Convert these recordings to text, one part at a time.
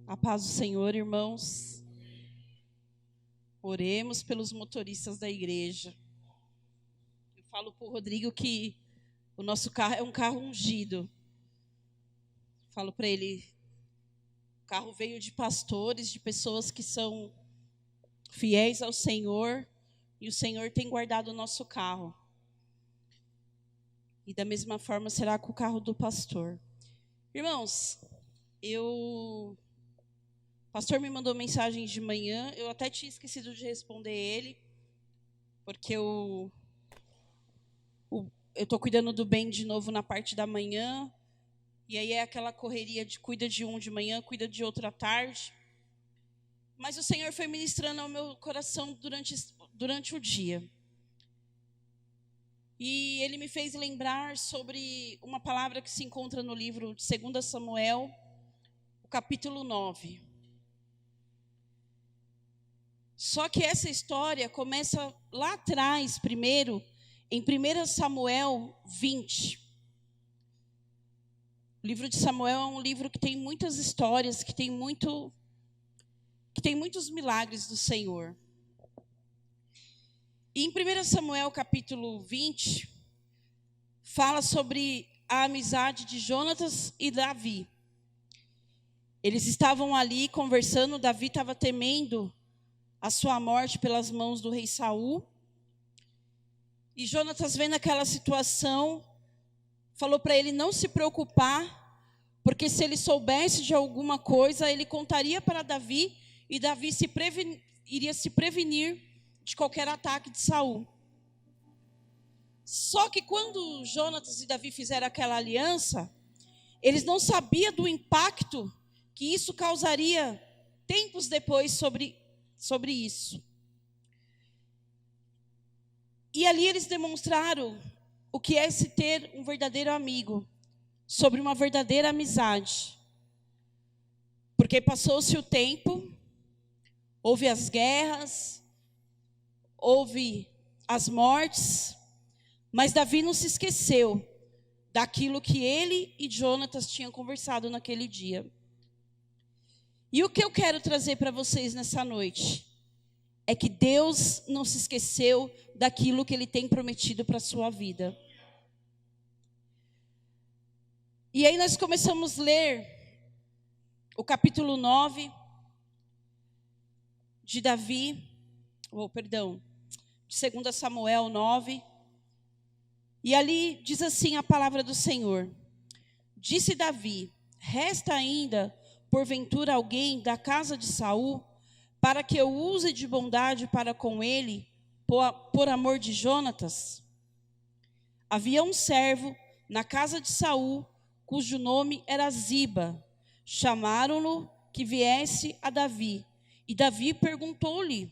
A paz do Senhor, irmãos. Oremos pelos motoristas da igreja. Eu falo para o Rodrigo que o nosso carro é um carro ungido. Falo para ele, o carro veio de pastores, de pessoas que são fiéis ao Senhor, e o Senhor tem guardado o nosso carro. E da mesma forma será com o carro do pastor. Irmãos, o pastor me mandou mensagem de manhã, eu até tinha esquecido de responder ele, porque eu estou cuidando do bem de novo na parte da manhã, e aí é aquela correria de cuida de um de manhã, cuida de outro à tarde. Mas o Senhor foi ministrando ao meu coração durante o dia. E Ele me fez lembrar sobre uma palavra que se encontra no livro de 2 Samuel, o capítulo 9. Só que essa história começa lá atrás, primeiro, em 1 Samuel 20. O livro de Samuel é um livro que tem muitas histórias, que tem muitos milagres do Senhor. E em 1 Samuel capítulo 20, fala sobre a amizade de Jonatas e Davi. Eles estavam ali conversando, Davi estava temendo a sua morte pelas mãos do rei Saul. E Jonatas, vendo aquela situação, falou para ele não se preocupar, porque se ele soubesse de alguma coisa, ele contaria para Davi, e Davi iria se prevenir de qualquer ataque de Saul. Só que quando Jonatas e Davi fizeram aquela aliança, eles não sabiam do impacto que isso causaria tempos depois sobre isso. E ali eles demonstraram o que é se ter um verdadeiro amigo, sobre uma verdadeira amizade. Porque passou-se o tempo, houve as guerras, houve as mortes, mas Davi não se esqueceu daquilo que ele e Jonatas tinham conversado naquele dia. E o que eu quero trazer para vocês nessa noite é que Deus não se esqueceu daquilo que Ele tem prometido para a sua vida. E aí nós começamos a ler o capítulo 9 de Davi, de 2 Samuel 9. E ali diz assim a palavra do Senhor. Disse Davi: resta ainda, porventura, alguém da casa de Saul, para que eu use de bondade para com ele, por amor de Jonatas? Havia um servo na casa de Saul, cujo nome era Ziba. Chamaram-no que viesse a Davi. E Davi perguntou-lhe: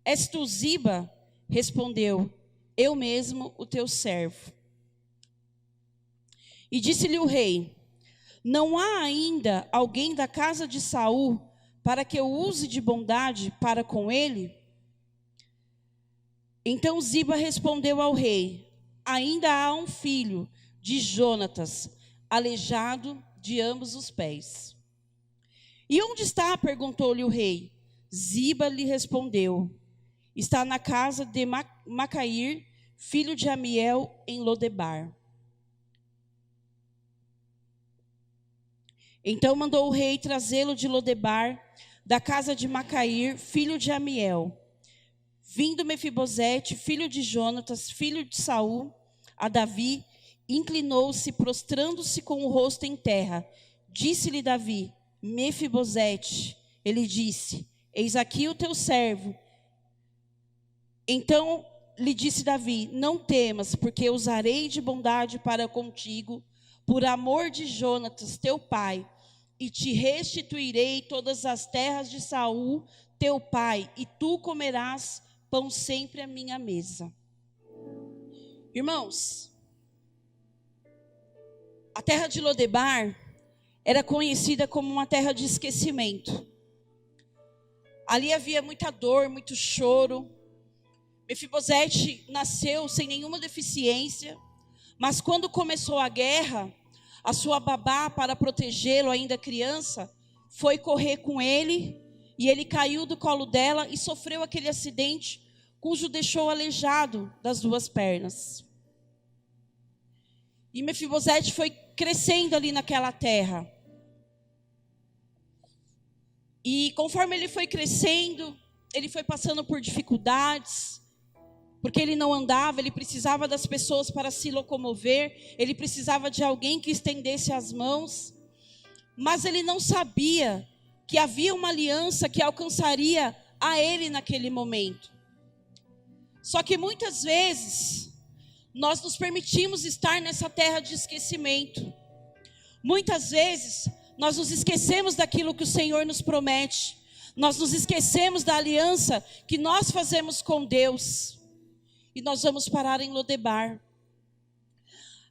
és tu Ziba? Respondeu: eu mesmo, o teu servo. E disse-lhe o rei: não há ainda alguém da casa de Saul para que eu use de bondade para com ele? Então Ziba respondeu ao rei: ainda há um filho de Jonatas, aleijado de ambos os pés. E onde está? Perguntou-lhe o rei. Ziba lhe respondeu: está na casa de Macair, filho de Amiel, em Lodebar. Então mandou o rei trazê-lo de Lodebar, da casa de Macair, filho de Amiel. Vindo Mefibosete, filho de Jonatas, filho de Saul, a Davi, inclinou-se, prostrando-se com o rosto em terra. Disse-lhe Davi: Mefibosete. Ele disse: eis aqui o teu servo. Então lhe disse Davi: não temas, porque usarei de bondade para contigo, por amor de Jonatas, teu pai, e te restituirei todas as terras de Saul, teu pai, e tu comerás pão sempre à minha mesa. Irmãos, a terra de Lodebar era conhecida como uma terra de esquecimento. Ali havia muita dor, muito choro. Mefibosete nasceu sem nenhuma deficiência, mas quando começou a guerra, a sua babá, para protegê-lo ainda criança, foi correr com ele, e ele caiu do colo dela e sofreu aquele acidente, cujo deixou aleijado das 2 pernas. E Mefibosete foi crescendo ali naquela terra. E conforme ele foi crescendo, ele foi passando por dificuldades, porque ele não andava, ele precisava das pessoas para se locomover, ele precisava de alguém que estendesse as mãos, mas ele não sabia que havia uma aliança que alcançaria a ele naquele momento. Só que muitas vezes nós nos permitimos estar nessa terra de esquecimento. Muitas vezes nós nos esquecemos daquilo que o Senhor nos promete. Nós nos esquecemos da aliança que nós fazemos com Deus. E nós vamos parar em Lodebar.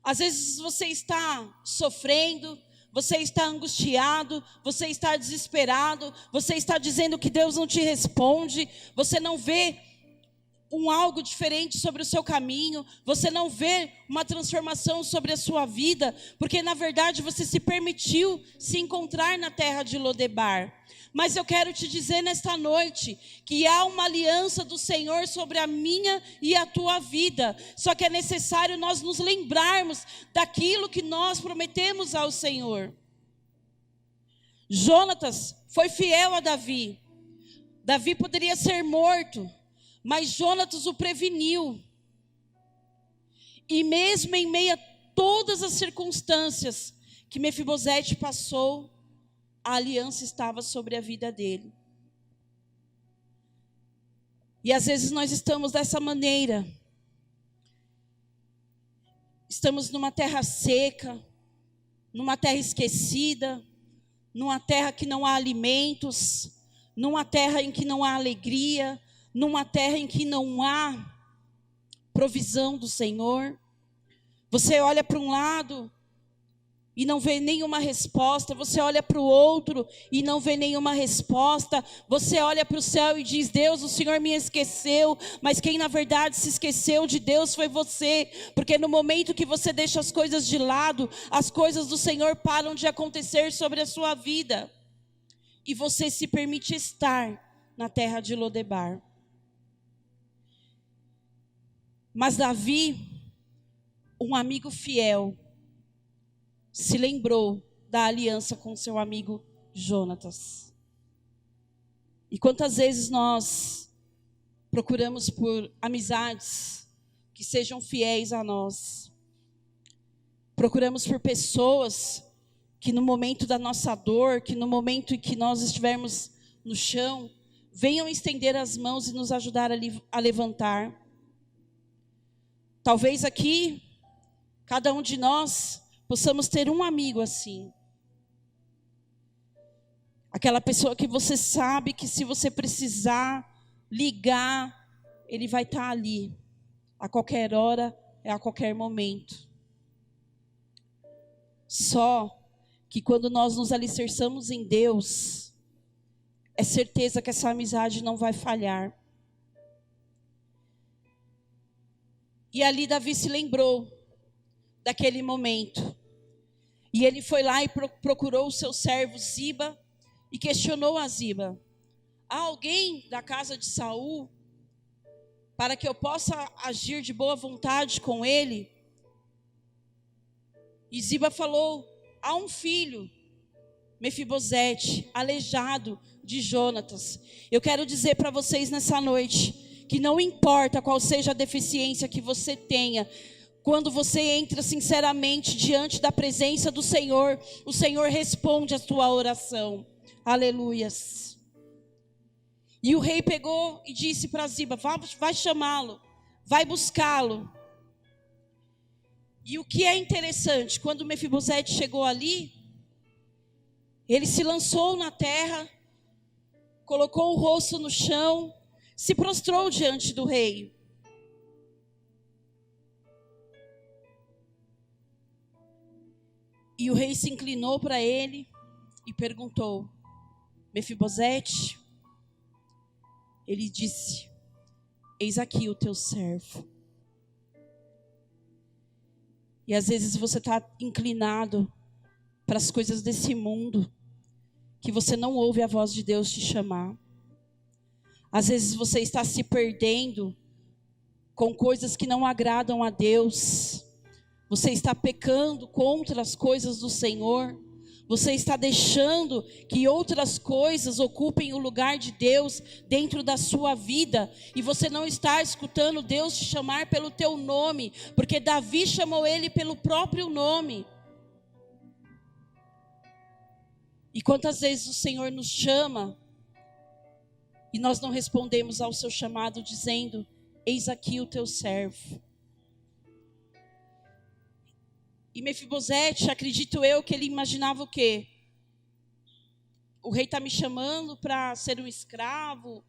Às vezes você está sofrendo, você está angustiado, você está desesperado, você está dizendo que Deus não te responde, você não vê algo diferente sobre o seu caminho, você não vê uma transformação sobre a sua vida, porque na verdade você se permitiu se encontrar na terra de Lodebar. Mas eu quero te dizer nesta noite que há uma aliança do Senhor sobre a minha e a tua vida. Só que é necessário nós nos lembrarmos daquilo que nós prometemos ao Senhor. Jonatas foi fiel a Davi. Davi poderia ser morto, mas Jonatas o preveniu. E mesmo em meio a todas as circunstâncias que Mefibosete passou, a aliança estava sobre a vida dele. E às vezes nós estamos dessa maneira. Estamos numa terra seca, numa terra esquecida, numa terra que não há alimentos, numa terra em que não há alegria, numa terra em que não há provisão do Senhor. Você olha para um lado e não vê nenhuma resposta. Você olha para o outro e não vê nenhuma resposta. Você olha para o céu e diz: Deus, o Senhor me esqueceu. Mas quem na verdade se esqueceu de Deus foi você. Porque no momento que você deixa as coisas de lado, as coisas do Senhor param de acontecer sobre a sua vida. E você se permite estar na terra de Lodebar. Mas Davi, um amigo fiel, se lembrou da aliança com seu amigo Jonatas. E quantas vezes nós procuramos por amizades que sejam fiéis a nós. Procuramos por pessoas que no momento da nossa dor, que no momento em que nós estivermos no chão, venham estender as mãos e nos ajudar a levantar. Talvez aqui, cada um de nós, possamos ter um amigo assim. Aquela pessoa que você sabe que se você precisar ligar, ele vai estar ali, a qualquer hora, a qualquer momento. Só que quando nós nos alicerçamos em Deus, é certeza que essa amizade não vai falhar. E ali Davi se lembrou daquele momento. E ele foi lá e procurou o seu servo Ziba e questionou a Ziba: há alguém da casa de Saul para que eu possa agir de boa vontade com ele? E Ziba falou: há um filho, Mefibosete, aleijado de Jonatas. Eu quero dizer para vocês nessa noite que não importa qual seja a deficiência que você tenha, quando você entra sinceramente diante da presença do Senhor, o Senhor responde a sua oração. Aleluias. E o rei pegou e disse para Ziba: vai chamá-lo, vai buscá-lo. E o que é interessante, quando Mefibosete chegou ali, ele se lançou na terra, colocou o rosto no chão, se prostrou diante do rei. E o rei se inclinou para ele e perguntou: Mefibosete? Ele disse: eis aqui o teu servo. E às vezes você está inclinado para as coisas desse mundo. que você não ouve a voz de Deus te chamar. Às vezes você está se perdendo com coisas que não agradam a Deus. Você está pecando contra as coisas do Senhor. Você está deixando que outras coisas ocupem o lugar de Deus dentro da sua vida. E você não está escutando Deus te chamar pelo teu nome. Porque Davi chamou ele pelo próprio nome. E quantas vezes o Senhor nos chama e nós não respondemos ao seu chamado dizendo: eis aqui o teu servo. E Mefibosete, acredito eu, que ele imaginava o quê? O rei está me chamando para ser um escravo.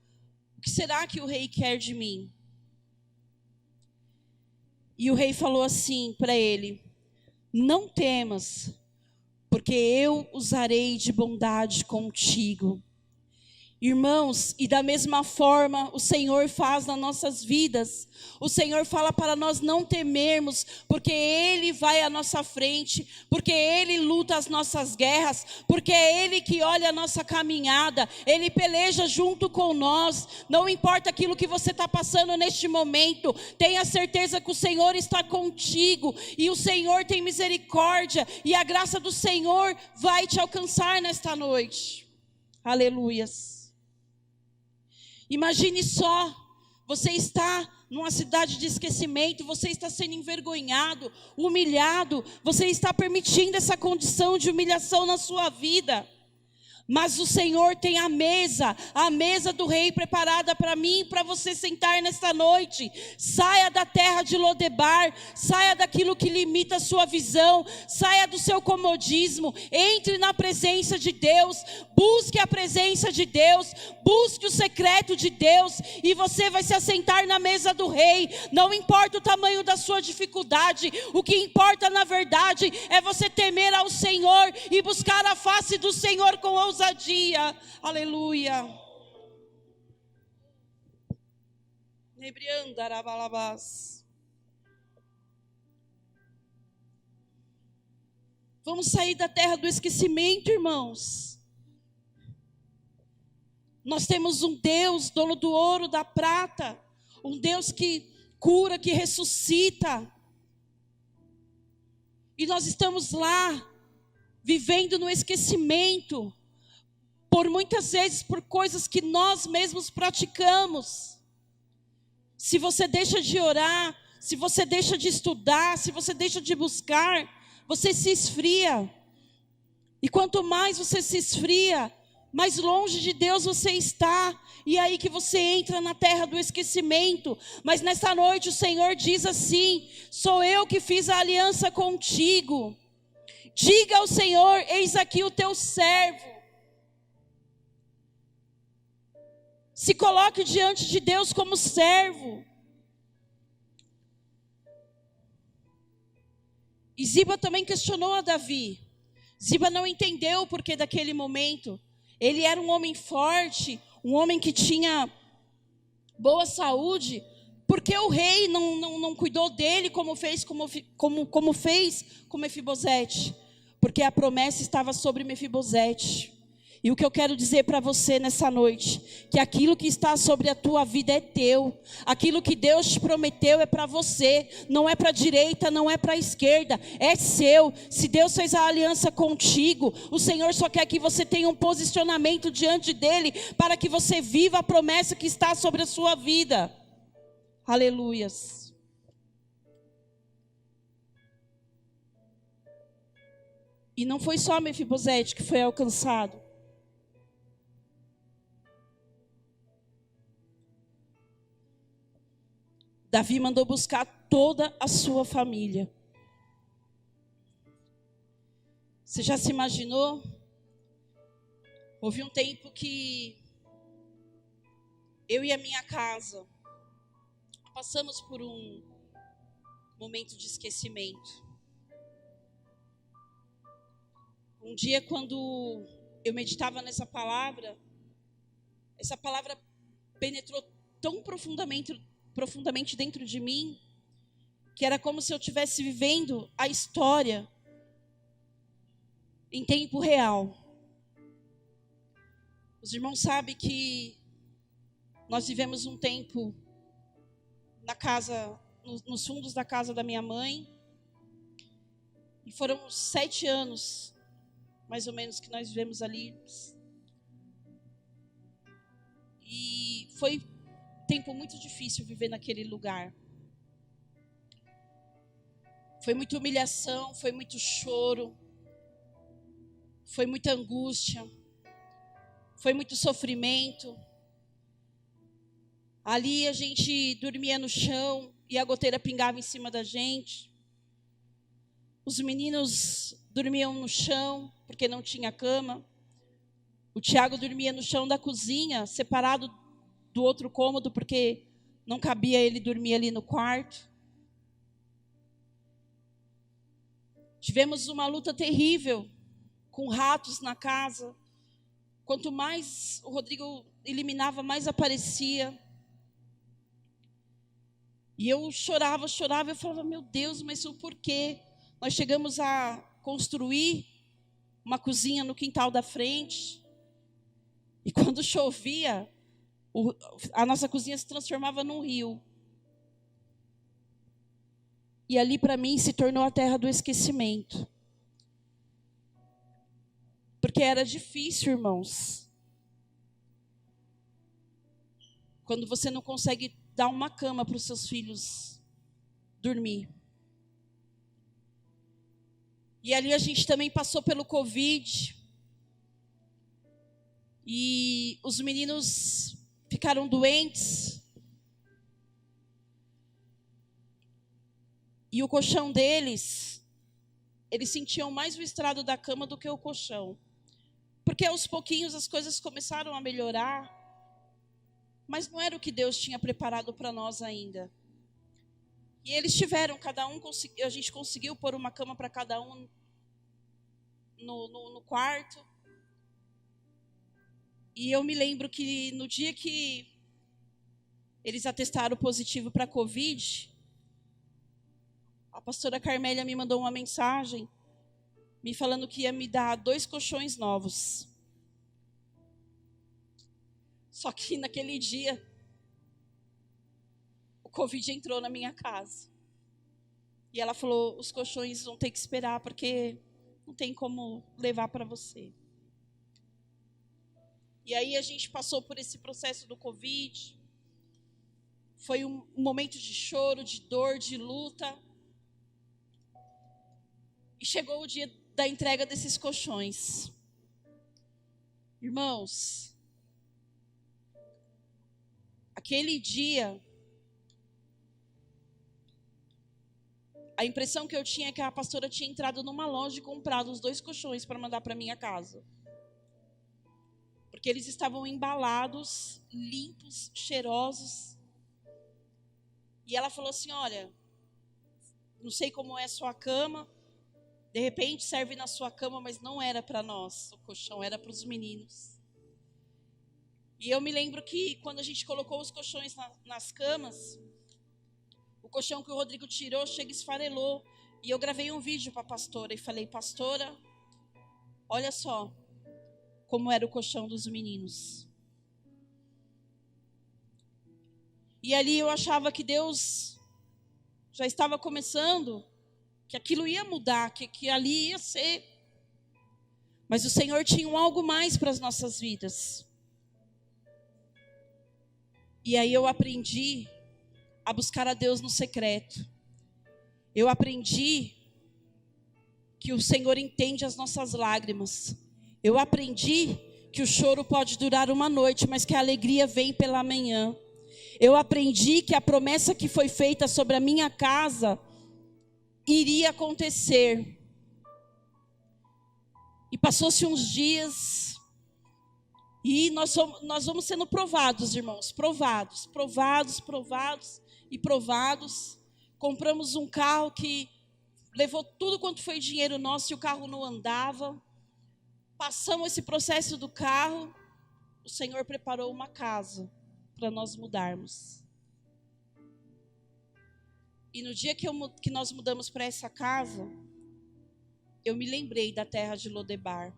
O que será que o rei quer de mim? E o rei falou assim para ele: não temas, porque eu usarei de bondade contigo. Irmãos, e da mesma forma o Senhor faz nas nossas vidas. O Senhor fala para nós não temermos, porque Ele vai à nossa frente, porque Ele luta as nossas guerras, porque é Ele que olha a nossa caminhada, Ele peleja junto com nós. Não importa aquilo que você está passando neste momento, tenha certeza que o Senhor está contigo, e o Senhor tem misericórdia, e a graça do Senhor vai te alcançar nesta noite. Aleluias. Imagine só, você está numa cidade de esquecimento, você está sendo envergonhado, humilhado, você está permitindo essa condição de humilhação na sua vida. Mas o Senhor tem a mesa do rei preparada para mim e para você sentar nesta noite. Saia da terra de Lodebar, saia daquilo que limita a sua visão, saia do seu comodismo, entre na presença de Deus, busque a presença de Deus, busque o secreto de Deus, e você vai se assentar na mesa do rei. Não importa o tamanho da sua dificuldade, o que importa na verdade é você temer ao Senhor e buscar a face do Senhor com ousadia. Aleluia. Vamos sair da terra do esquecimento, irmãos. Nós temos um Deus, dono do ouro, da prata, um Deus que cura, que ressuscita. E nós estamos lá, vivendo no esquecimento, por muitas vezes por coisas que nós mesmos praticamos. Se você deixa de orar, se você deixa de estudar, se você deixa de buscar, você se esfria. E quanto mais você se esfria, mais longe de Deus você está. E é aí que você entra na terra do esquecimento. Mas nesta noite o Senhor diz assim: sou eu que fiz a aliança contigo. Diga ao Senhor: eis aqui o teu servo. Se coloque diante de Deus como servo. E Ziba também questionou a Davi. Ziba não entendeu o porquê daquele momento. Ele era um homem forte, um homem que tinha boa saúde. Por que o rei não cuidou dele como fez com Mefibosete? Porque a promessa estava sobre Mefibosete. E o que eu quero dizer para você nessa noite, que aquilo que está sobre a tua vida é teu. Aquilo que Deus te prometeu é para você, não é para a direita, não é para a esquerda, é seu. Se Deus fez a aliança contigo, o Senhor só quer que você tenha um posicionamento diante dele, para que você viva a promessa que está sobre a sua vida. Aleluias. E não foi só Mefibosete que foi alcançado. Davi mandou buscar toda a sua família. Você já se imaginou? Houve um tempo que eu e a minha casa passamos por um momento de esquecimento. Um dia, quando eu meditava nessa palavra, essa palavra penetrou tão profundamente dentro de mim, que era como se eu estivesse vivendo a história em tempo real. Os irmãos sabem que nós vivemos um tempo na casa, nos fundos da casa da minha mãe. E foram 7 anos, mais ou menos, que nós vivemos ali. E foi um tempo muito difícil viver naquele lugar. Foi muita humilhação, foi muito choro, foi muita angústia, foi muito sofrimento. Ali a gente dormia no chão e a goteira pingava em cima da gente. Os meninos dormiam no chão porque não tinha cama. O Tiago dormia no chão da cozinha, separado do outro cômodo, porque não cabia ele dormir ali no quarto. Tivemos uma luta terrível com ratos na casa. Quanto mais o Rodrigo eliminava, mais aparecia. E eu chorava, eu falava, meu Deus, mas o porquê? Nós chegamos a construir uma cozinha no quintal da frente. E quando chovia, a nossa cozinha se transformava num rio. E ali para mim se tornou a terra do esquecimento. Porque era difícil, irmãos. Quando você não consegue dar uma cama para os seus filhos dormir. E ali a gente também passou pelo Covid. E os meninos ficaram doentes. E o colchão deles, eles sentiam mais o estrado da cama do que o colchão. Porque aos pouquinhos as coisas começaram a melhorar. Mas não era o que Deus tinha preparado para nós ainda. E eles tiveram, a gente conseguiu pôr uma cama para cada um no quarto. E eu me lembro que no dia que eles atestaram positivo para a Covid, a pastora Carmélia me mandou uma mensagem me falando que ia me dar 2 colchões novos. Só que naquele dia, o Covid entrou na minha casa. E ela falou, os colchões vão ter que esperar, porque não tem como levar para você. E aí a gente passou por esse processo do Covid. Foi um momento de choro, de dor, de luta. E chegou o dia da entrega desses colchões. Irmãos, aquele dia, a impressão que eu tinha é que a pastora tinha entrado numa loja e comprado os 2 colchões para mandar para minha casa. Porque eles estavam embalados, limpos, cheirosos. E ela falou assim, olha, não sei como é a sua cama, de repente serve na sua cama, mas não era para nós, o colchão era para os meninos. E eu me lembro que quando a gente colocou os colchões nas camas, o colchão que o Rodrigo tirou chega e esfarelou. E eu gravei um vídeo para a pastora e falei, pastora, olha só como era o colchão dos meninos. E ali eu achava que Deus já estava começando, que aquilo ia mudar, que ali ia ser. Mas o Senhor tinha algo mais para as nossas vidas. E aí eu aprendi a buscar a Deus no secreto. Eu aprendi que o Senhor entende as nossas lágrimas. Eu aprendi que o choro pode durar uma noite, mas que a alegria vem pela manhã. Eu aprendi que a promessa que foi feita sobre a minha casa iria acontecer. E passou-se uns dias e nós vamos sendo provados, irmãos, provados. Compramos um carro que levou tudo quanto foi dinheiro nosso e o carro não andava. Passamos esse processo do carro, o Senhor preparou uma casa para nós mudarmos. E no dia que nós mudamos para essa casa, eu me lembrei da terra de Lodebar.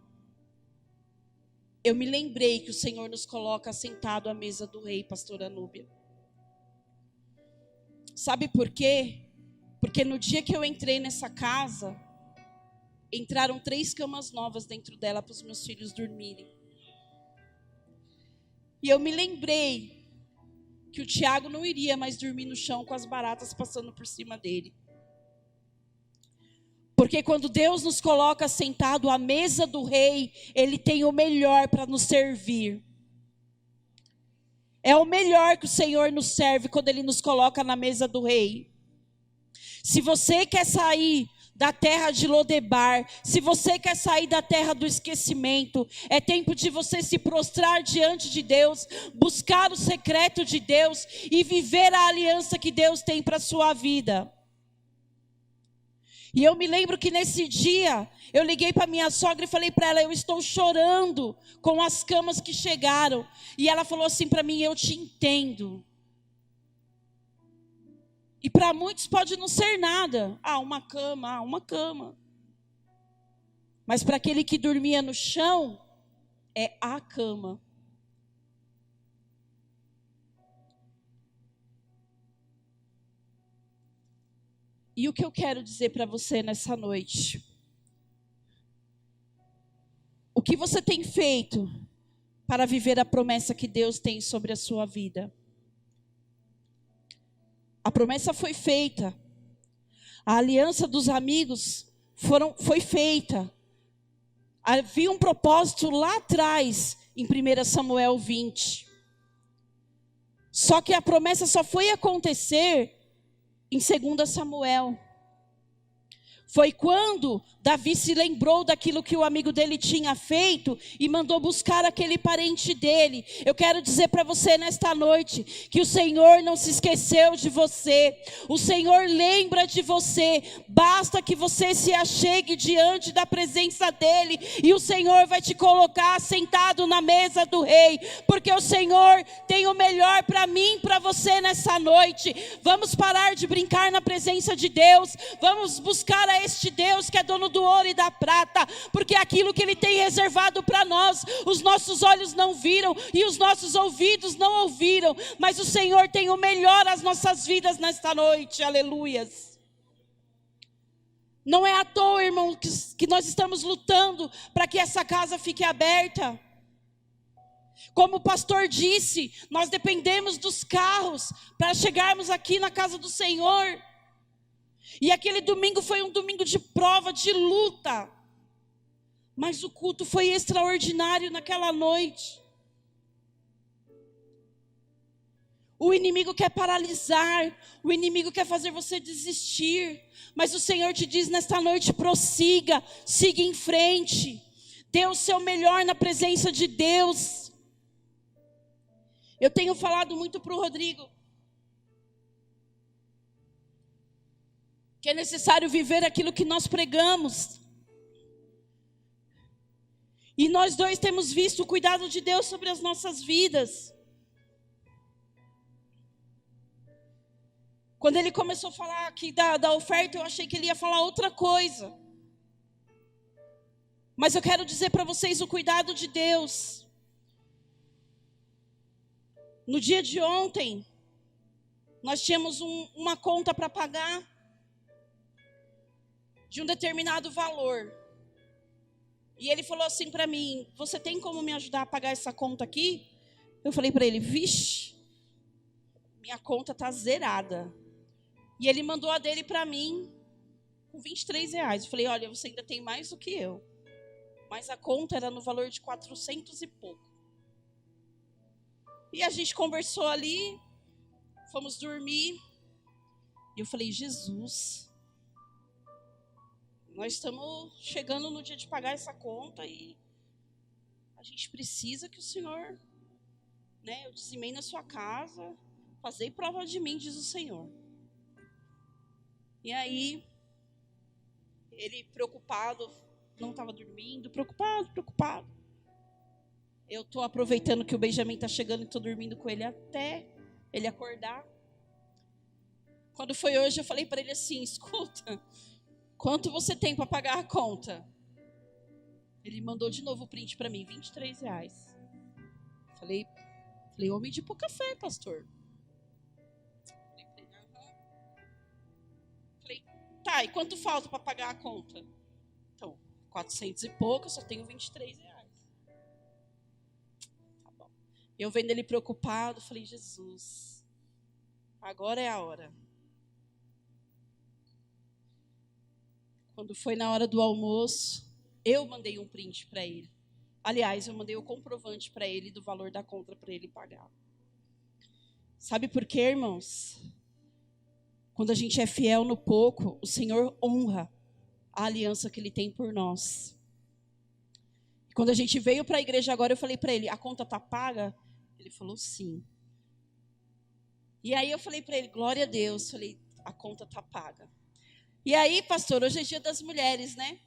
eu me lembrei que o Senhor nos coloca sentado à mesa do rei, pastora Núbia. Sabe por quê? Porque no dia que eu entrei nessa casa, entraram 3 camas novas dentro dela para os meus filhos dormirem. E eu me lembrei que o Tiago não iria mais dormir no chão com as baratas passando por cima dele. Porque quando Deus nos coloca sentado à mesa do rei, Ele tem o melhor para nos servir. É o melhor que o Senhor nos serve quando Ele nos coloca na mesa do rei. Se você quer sair da terra de Lodebar, se você quer sair da terra do esquecimento, é tempo de você se prostrar diante de Deus, buscar o secreto de Deus e viver a aliança que Deus tem para a sua vida. E eu me lembro que nesse dia, eu liguei para minha sogra e falei para ela, eu estou chorando com as camas que chegaram. E ela falou assim para mim, eu te entendo. E para muitos pode não ser nada. Uma cama. Mas para aquele que dormia no chão, é a cama. E o que eu quero dizer para você nessa noite? O que você tem feito para viver a promessa que Deus tem sobre a sua vida? A promessa foi feita. A aliança dos amigos foi feita. Havia um propósito lá atrás, em 1 Samuel 20. Só que a promessa só foi acontecer em 2 Samuel. Foi quando Davi se lembrou daquilo que o amigo dele tinha feito e mandou buscar aquele parente dele. Eu quero dizer para você nesta noite que o Senhor não se esqueceu de você. O Senhor lembra de você. Basta que você se achegue diante da presença dele e o Senhor vai te colocar sentado na mesa do rei. Porque o Senhor tem o melhor para mim e para você nessa noite. Vamos parar de brincar na presença de Deus. Vamos buscar a este Deus que é dono do ouro e da prata, porque aquilo que Ele tem reservado para nós, os nossos olhos não viram e os nossos ouvidos não ouviram, mas o Senhor tem o melhor às nossas vidas nesta noite, aleluias. Não é à toa, irmão, que nós estamos lutando para que essa casa fique aberta. Como o pastor disse, nós dependemos dos carros para chegarmos aqui na casa do Senhor. E aquele domingo foi um domingo de prova, de luta. Mas o culto foi extraordinário naquela noite. O inimigo quer paralisar, o inimigo quer fazer você desistir. Mas o Senhor te diz nesta noite, prossiga, siga em frente. Dê o seu melhor na presença de Deus. Eu tenho falado muito para o Rodrigo que é necessário viver aquilo que nós pregamos. E nós dois temos visto o cuidado de Deus sobre as nossas vidas. Quando ele começou a falar aqui da oferta, eu achei que ele ia falar outra coisa. Mas eu quero dizer para vocês o cuidado de Deus. No dia de ontem, nós tínhamos uma conta para pagar de um determinado valor. E ele falou assim para mim, você tem como me ajudar a pagar essa conta aqui? Eu falei para ele, vixe, minha conta está zerada. E ele mandou a dele para mim com R$23. Eu falei, olha, você ainda tem mais do que eu. Mas a conta era no valor de 400 e pouco. E a gente conversou ali, fomos dormir. E eu falei, Jesus, nós estamos chegando no dia de pagar essa conta e a gente precisa que o Senhor, eu dizimei na sua casa, fazei prova de mim, diz o Senhor. E aí, ele preocupado, não estava dormindo, preocupado. Eu estou aproveitando que o Benjamin está chegando e estou dormindo com ele até ele acordar. Quando foi hoje, eu falei para ele assim, escuta, quanto você tem para pagar a conta? Ele mandou de novo o print para mim, R$23. Falei, homem de pouca fé, pastor. Falei, tá, e quanto falta para pagar a conta? Então, 400 e pouco, eu só tenho R$23. Tá bom. Eu vendo ele preocupado, falei, Jesus, agora é a hora. Quando foi na hora do almoço, eu mandei um print para ele. Aliás, eu mandei o comprovante para ele do valor da conta para ele pagar. Sabe por quê, irmãos? Quando a gente é fiel no pouco, o Senhor honra a aliança que Ele tem por nós. E quando a gente veio para a igreja agora, eu falei para ele, a conta está paga? Ele falou sim. E aí eu falei para ele, glória a Deus. Falei, a conta está paga. E aí, pastor, hoje é dia das mulheres, né?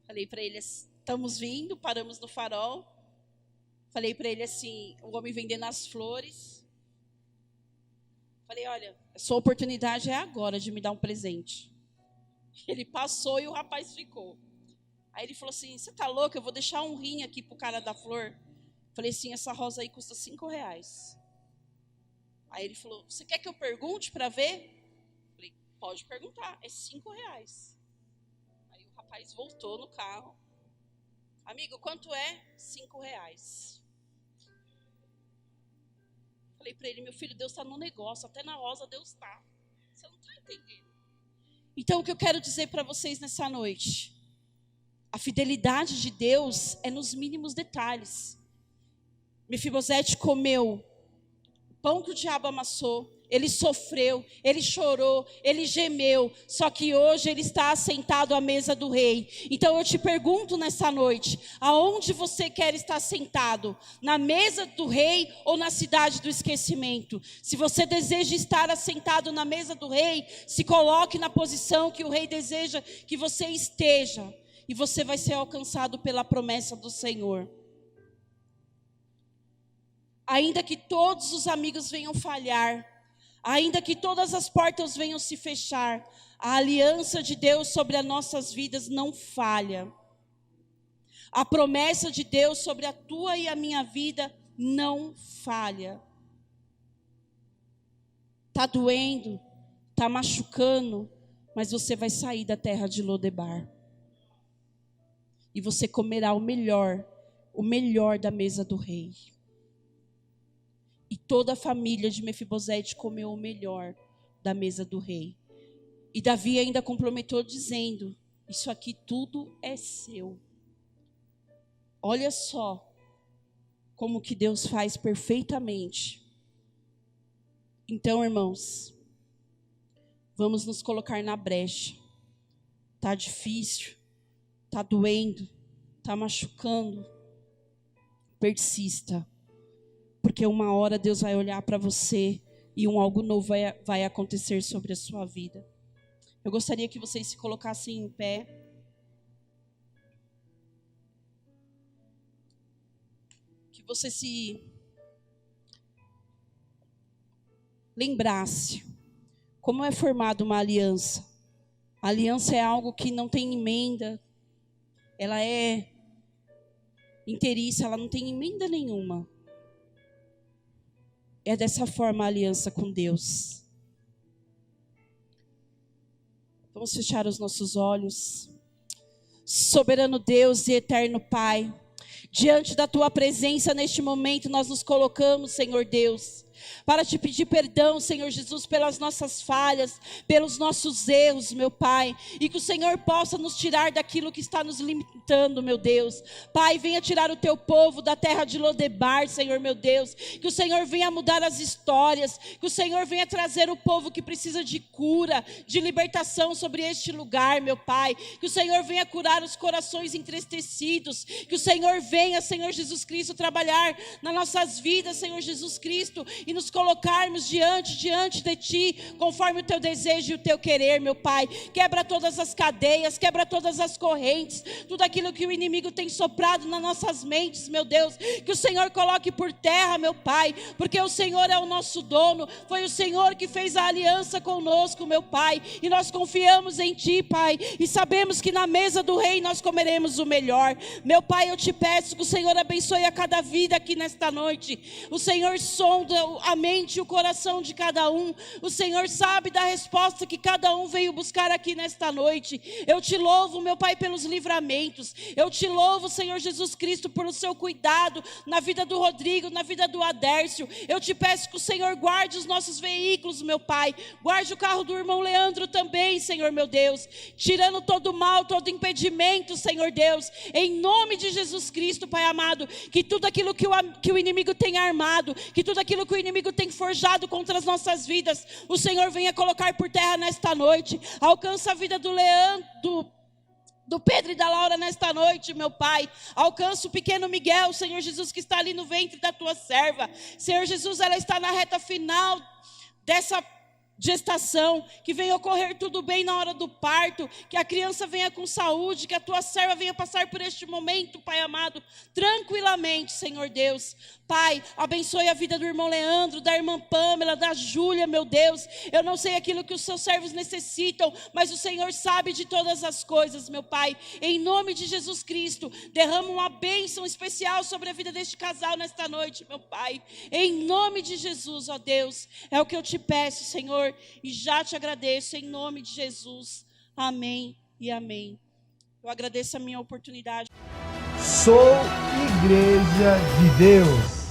Falei para ele, estamos vindo, paramos no farol. Falei para ele assim, o homem vendendo as flores. Falei, olha, a sua oportunidade é agora de me dar um presente. Ele passou e o rapaz ficou. Aí ele falou assim, você tá louco? Eu vou deixar um rim aqui pro cara da flor. Falei assim, essa rosa aí custa R$5. Aí ele falou, você quer que eu pergunte para ver? Falei, pode perguntar, é R$5. Aí o rapaz voltou no carro. Amigo, quanto é? R$5. Falei para ele, meu filho, Deus está no negócio, até na rosa Deus está. Você não está entendendo. Então, o que eu quero dizer para vocês nessa noite, a fidelidade de Deus é nos mínimos detalhes. Mefibosete comeu o pão que o diabo amassou, ele sofreu, ele chorou, ele gemeu, só que hoje ele está assentado à mesa do rei. Então eu te pergunto nessa noite, aonde você quer estar sentado? Na mesa do rei ou na cidade do esquecimento? Se você deseja estar assentado na mesa do rei, se coloque na posição que o rei deseja que você esteja, e você vai ser alcançado pela promessa do Senhor. Ainda que todos os amigos venham falhar, ainda que todas as portas venham se fechar, a aliança de Deus sobre as nossas vidas não falha. A promessa de Deus sobre a tua e a minha vida não falha. Está doendo, está machucando, mas você vai sair da terra de Lodebar. E você comerá o melhor da mesa do rei. E toda a família de Mefibosete comeu o melhor da mesa do rei. E Davi ainda complementou dizendo, isso aqui tudo é seu. Olha só como que Deus faz perfeitamente. Então, irmãos, vamos nos colocar na brecha. Tá difícil, tá doendo, tá machucando. Persista. Porque uma hora Deus vai olhar para você e algo novo vai acontecer sobre a sua vida. Eu gostaria que vocês se colocassem em pé. Que você se lembrasse como é formada uma aliança. A aliança é algo que não tem emenda. Ela é inteiriça, ela não tem emenda nenhuma. É dessa forma a aliança com Deus. Vamos fechar os nossos olhos. Soberano Deus e eterno Pai, diante da Tua presença neste momento nós nos colocamos, Senhor Deus, para te pedir perdão, Senhor Jesus, pelas nossas falhas, pelos nossos erros, meu Pai, e que o Senhor possa nos tirar daquilo que está nos limitando, meu Deus. Pai, venha tirar o teu povo da terra de Lodebar, Senhor, meu Deus, que o Senhor venha mudar as histórias, que o Senhor venha trazer o povo que precisa de cura, de libertação sobre este lugar, meu Pai, que o Senhor venha curar os corações entristecidos, que o Senhor venha, Senhor Jesus Cristo, trabalhar nas nossas vidas, Senhor Jesus Cristo, e nos colocarmos diante de Ti, conforme o Teu desejo e o Teu querer, meu Pai. Quebra todas as cadeias, quebra todas as correntes, tudo aquilo que o inimigo tem soprado nas nossas mentes, meu Deus, que o Senhor coloque por terra, meu Pai, porque o Senhor é o nosso dono, foi o Senhor que fez a aliança conosco, meu Pai, e nós confiamos em Ti, Pai, e sabemos que na mesa do Rei nós comeremos o melhor. Meu Pai, eu te peço que o Senhor abençoe a cada vida aqui nesta noite. O Senhor sonda a mente e o coração de cada um. O Senhor sabe da resposta que cada um veio buscar aqui nesta noite. Eu te louvo, meu Pai, pelos livramentos. Eu te louvo, Senhor Jesus Cristo, pelo seu cuidado na vida do Rodrigo, na vida do Adércio. Eu te peço que o Senhor guarde os nossos veículos, meu Pai. Guarde o carro do irmão Leandro também, Senhor meu Deus. Tirando todo mal, todo impedimento, Senhor Deus. Em nome de Jesus Cristo, Pai amado. Que tudo aquilo que o inimigo tem armado, que tudo aquilo que o inimigo tem forjado contra as nossas vidas, o Senhor venha colocar por terra nesta noite. Alcança a vida do Leandro, do Pedro e da Laura nesta noite, meu Pai. Alcança o pequeno Miguel, Senhor Jesus, que está ali no ventre da tua serva. Senhor Jesus, ela está na reta final dessa gestação, que venha ocorrer tudo bem na hora do parto, que a criança venha com saúde, que a tua serva venha passar por este momento, Pai amado, tranquilamente, Senhor Deus. Pai, abençoe a vida do irmão Leandro, da irmã Pâmela, da Júlia, meu Deus. Eu não sei aquilo que os seus servos necessitam, mas o Senhor sabe de todas as coisas, meu Pai. Em nome de Jesus Cristo, derrama uma bênção especial sobre a vida deste casal nesta noite, meu Pai. Em nome de Jesus, ó Deus, é o que eu te peço, Senhor, e já te agradeço em nome de Jesus. Amém e amém. Eu agradeço a minha oportunidade. Sou Igreja de Deus.